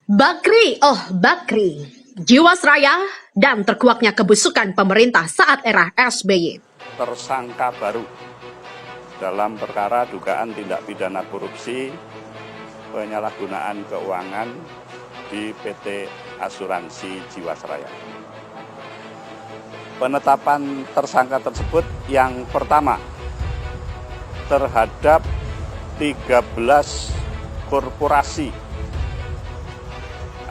Bakri, oh Bakri, Jiwasraya dan terkuaknya kebusukan pemerintah saat era SBY. Tersangka baru dalam perkara dugaan tindak pidana korupsi penyalahgunaan keuangan di PT Asuransi Jiwasraya. Penetapan tersangka tersebut yang pertama terhadap 13 korporasi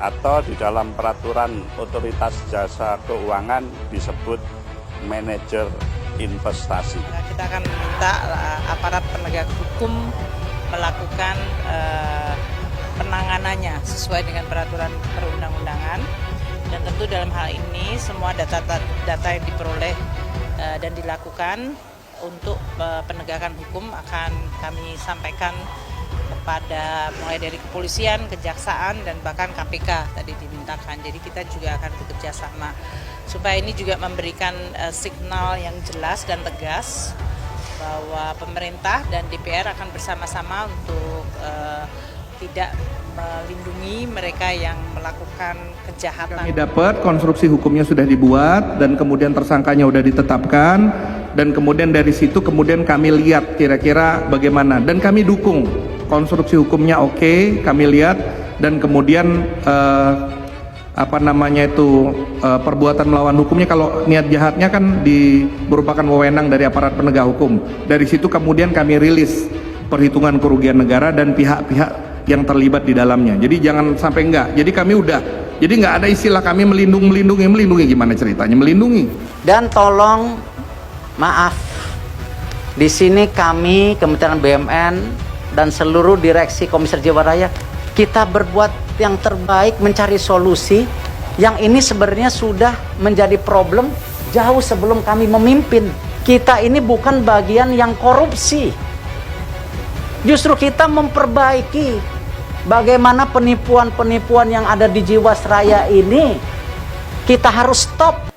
atau di dalam peraturan otoritas jasa keuangan disebut manajer investasi. Kita akan meminta aparat penegak hukum melakukan penanganannya sesuai dengan peraturan perundang-undangan, dan tentu dalam hal ini semua data yang diperoleh dan dilakukan untuk penegakan hukum akan kami sampaikan kepada mulai dari kepolisian, kejaksaan, dan bahkan KPK tadi dimintakan. Jadi kita juga akan bekerja sama supaya ini juga memberikan signal yang jelas dan tegas bahwa pemerintah dan DPR akan bersama-sama untuk tidak melindungi mereka yang melakukan kejahatan. Kami dapat konstruksi hukumnya sudah dibuat dan kemudian tersangkanya sudah ditetapkan, dan kemudian dari situ kemudian kami lihat kira-kira bagaimana, dan kami dukung konstruksi hukumnya. Oke, kami lihat, dan kemudian perbuatan melawan hukumnya, kalau niat jahatnya kan merupakan wewenang dari aparat penegak hukum. Dari situ kemudian kami rilis perhitungan kerugian negara dan pihak-pihak yang terlibat di dalamnya. Jadi jangan sampai enggak. Jadi kami jadi nggak ada istilah kami melindungi gimana ceritanya melindungi. Dan tolong maaf, di sini kami Kementerian BUMN dan seluruh direksi Komisaris Jiwasraya, kita berbuat yang terbaik mencari solusi. Yang ini sebenarnya sudah menjadi problem jauh sebelum kami memimpin. Kita ini bukan bagian yang korupsi. Justru kita memperbaiki bagaimana penipuan-penipuan yang ada di Jiwasraya ini. Kita harus stop.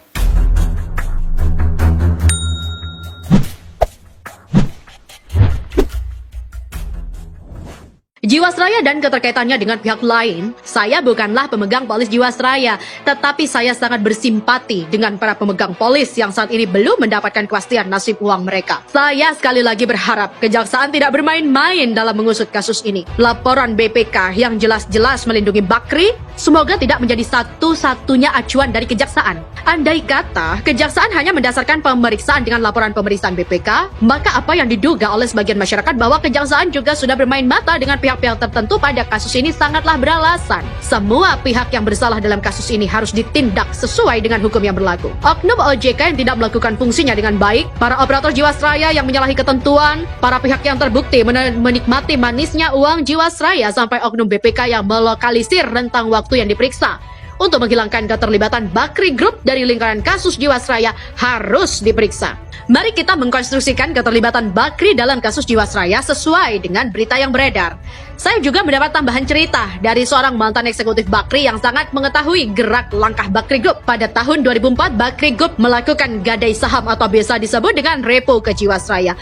Jiwasraya dan keterkaitannya dengan pihak lain, saya bukanlah pemegang polis Jiwasraya, tetapi saya sangat bersimpati dengan para pemegang polis yang saat ini belum mendapatkan kepastian nasib uang mereka. Saya sekali lagi berharap kejaksaan tidak bermain-main dalam mengusut kasus ini. Laporan BPK yang jelas-jelas melindungi Bakri semoga tidak menjadi satu-satunya acuan dari kejaksaan. Andai kata kejaksaan hanya mendasarkan pemeriksaan dengan laporan pemeriksaan BPK, maka apa yang diduga oleh sebagian masyarakat bahwa kejaksaan juga sudah bermain mata dengan pihak-pihak tertentu pada kasus ini sangatlah beralasan. Semua pihak yang bersalah dalam kasus ini harus ditindak sesuai dengan hukum yang berlaku. Oknum OJK yang tidak melakukan fungsinya dengan baik, para operator Jiwasraya yang menyalahi ketentuan, para pihak yang terbukti menikmati manisnya uang Jiwasraya, sampai oknum BPK yang melokalisir rentang waktu yang diperiksa untuk menghilangkan keterlibatan Bakri Group dari lingkaran kasus Jiwasraya harus diperiksa. Mari kita mengkonstruksikan keterlibatan Bakri dalam kasus Jiwasraya sesuai dengan berita yang beredar. Saya juga mendapat tambahan cerita dari seorang mantan eksekutif Bakri yang sangat mengetahui gerak langkah Bakri Group. Pada tahun 2004, Bakri Group melakukan gadai saham atau biasa disebut dengan repo ke Jiwasraya.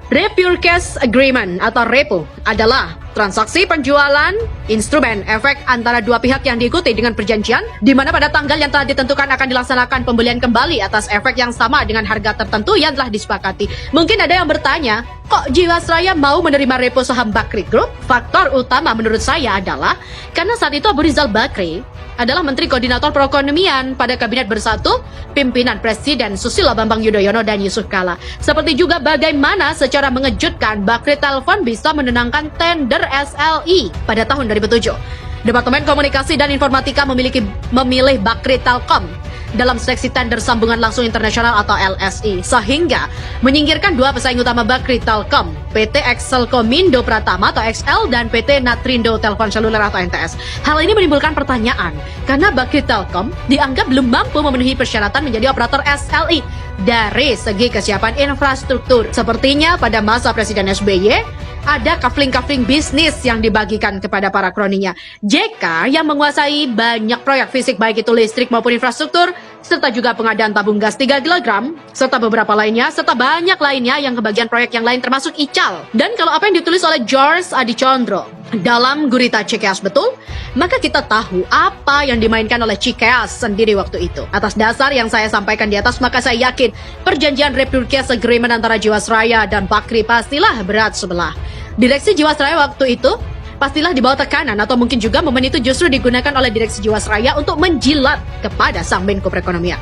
Repurchase Agreement atau repo adalah transaksi penjualan instrumen efek antara dua pihak yang diikuti dengan perjanjian, di mana pada tanggal yang telah ditentukan akan dilaksanakan pembelian kembali atas efek yang sama dengan harga tertentu yang telah disepakati. Mungkin ada yang bertanya, kok Jiwasraya mau menerima repo saham Bakri Group? Faktor utama menurut saya adalah karena saat itu Abu Rizal Bakri adalah Menteri Koordinator Perekonomian pada Kabinet Bersatu pimpinan Presiden Susilo Bambang Yudhoyono dan Yusuf Kala. Seperti juga bagaimana secara mengejutkan Bakri Telepon bisa menenangkan tender SLI pada tahun 2007. Departemen Komunikasi dan Informatika memilih Bakri Telkom dalam seleksi tender sambungan langsung internasional atau LSI, sehingga menyingkirkan dua pesaing utama Bakri Telkom, PT Excelcomindo Pratama atau XL dan PT Natrindo Telepon Seluler atau NTS. Hal ini menimbulkan pertanyaan, karena Bakri Telkom dianggap belum mampu memenuhi persyaratan menjadi operator SLI dari segi kesiapan infrastruktur. Sepertinya pada masa Presiden SBY, ada kafling-kafling bisnis yang dibagikan kepada para kroninya. JK yang menguasai banyak proyek fisik baik itu listrik maupun infrastruktur, serta juga pengadaan tabung gas 3 kg, serta beberapa lainnya, serta banyak lainnya yang kebagian proyek yang lain termasuk ICAL. Dan kalau apa yang ditulis oleh George Adi Condro, Dalam gurita Cikeas betul, maka kita tahu apa yang dimainkan oleh Cikeas sendiri waktu itu. Atas dasar yang saya sampaikan di atas, maka saya yakin perjanjian Repurchase Agreement antara Jiwasraya dan Bakri pastilah berat sebelah. Direksi Jiwasraya waktu itu pastilah di bawah tekanan, atau mungkin juga momen itu justru digunakan oleh direksi Jiwasraya untuk menjilat kepada sang Menko Perekonomian.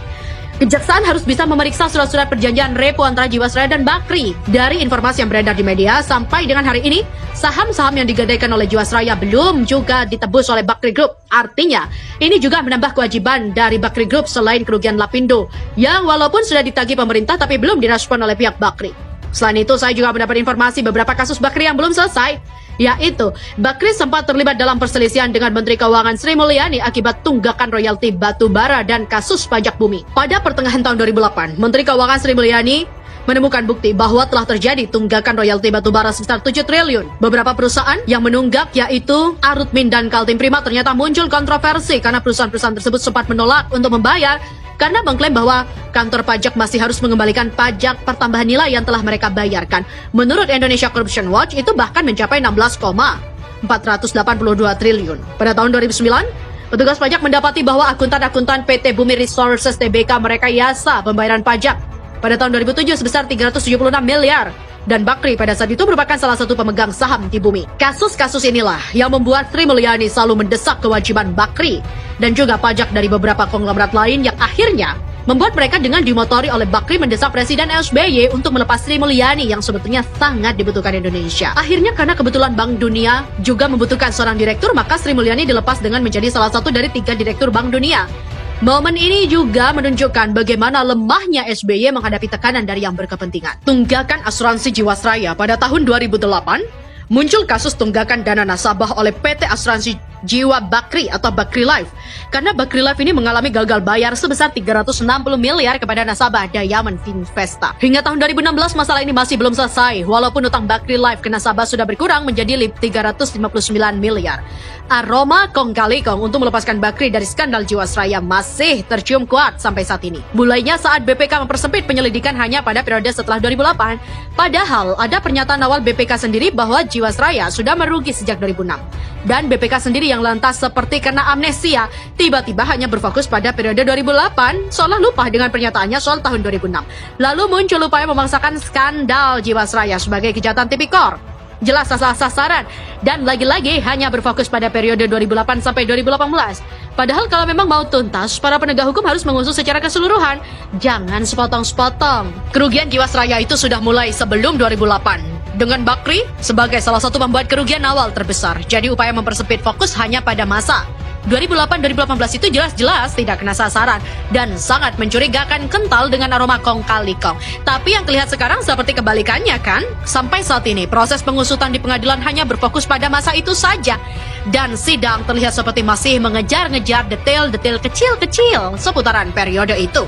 Kejaksaan harus bisa memeriksa surat-surat perjanjian repo antara Jiwasraya dan Bakri. Dari informasi yang beredar di media, sampai dengan hari ini, saham-saham yang digadaikan oleh Jiwasraya belum juga ditebus oleh Bakri Group. Artinya, ini juga menambah kewajiban dari Bakri Group selain kerugian Lapindo, yang walaupun sudah ditagih pemerintah tapi belum direspon oleh pihak Bakri. Selain itu, saya juga mendapat informasi beberapa kasus Bakri yang belum selesai, yaitu Bakri sempat terlibat dalam perselisihan dengan Menteri Keuangan Sri Mulyani akibat tunggakan royalti batu bara dan kasus pajak bumi. Pada pertengahan tahun 2008, Menteri Keuangan Sri Mulyani menemukan bukti bahwa telah terjadi tunggakan royalti batu bara sebesar 7 triliun. Beberapa perusahaan yang menunggak yaitu Arutmin dan Kaltim Prima ternyata muncul kontroversi karena perusahaan-perusahaan tersebut sempat menolak untuk membayar karena mengklaim bahwa kantor pajak masih harus mengembalikan pajak pertambahan nilai yang telah mereka bayarkan. Menurut Indonesia Corruption Watch, itu bahkan mencapai 16,482 triliun. Pada tahun 2009, petugas pajak mendapati bahwa akuntan-akuntan PT Bumi Resources Tbk merekayasa pembayaran pajak pada tahun 2007 sebesar 376 miliar. Dan Bakri pada saat itu merupakan salah satu pemegang saham di Bumi. Kasus-kasus inilah yang membuat Sri Mulyani selalu mendesak kewajiban Bakri dan juga pajak dari beberapa konglomerat lain yang akhirnya membuat mereka dengan dimotori oleh Bakri mendesak Presiden SBY untuk melepas Sri Mulyani yang sebetulnya sangat dibutuhkan Indonesia. Akhirnya karena kebetulan Bank Dunia juga membutuhkan seorang direktur, maka Sri Mulyani dilepas dengan menjadi salah satu dari 3 direktur Bank Dunia. Momen ini juga menunjukkan bagaimana lemahnya SBY menghadapi tekanan dari yang berkepentingan. Tunggakan asuransi Jiwasraya pada tahun 2008, muncul kasus tunggakan dana nasabah oleh PT Asuransi Jiwa Bakri atau Bakri Life. Karena Bakri Life ini mengalami gagal bayar sebesar 360 miliar kepada nasabah Diamond Investa. Hingga tahun 2016 masalah ini masih belum selesai, walaupun utang Bakri Life ke nasabah sudah berkurang menjadi 359 miliar. Aroma kong kali kong untuk melepaskan Bakri dari skandal Jiwasraya masih tercium kuat sampai saat ini. Mulainya saat BPK mempersempit penyelidikan hanya pada periode setelah 2008, padahal ada pernyataan awal BPK sendiri bahwa Jiwasraya sudah merugi sejak 2006. Dan BPK sendiri yang lantas seperti kena amnesia, tiba-tiba hanya berfokus pada periode 2008, seolah lupa dengan pernyataannya soal tahun 2006. Lalu muncul upaya memaksakan skandal Jiwasraya sebagai kejahatan tipikor. Jelas salah sasaran, dan lagi-lagi hanya berfokus pada periode 2008 sampai 2018. Padahal kalau memang mau tuntas, para penegak hukum harus mengusut secara keseluruhan, jangan sepotong-sepotong. Kerugian Jiwasraya itu sudah mulai sebelum 2008. Dengan Bakri sebagai salah satu pembuat kerugian awal terbesar. Jadi upaya mempersempit fokus hanya pada masa 2008-2018 itu jelas-jelas tidak kena sasaran dan sangat mencurigakan, kental dengan aroma kong kali kong. Tapi yang terlihat sekarang seperti kebalikannya kan? Sampai saat ini proses pengusutan di pengadilan hanya berfokus pada masa itu saja. Dan sidang terlihat seperti masih mengejar-ngejar detail-detail kecil-kecil seputaran periode itu.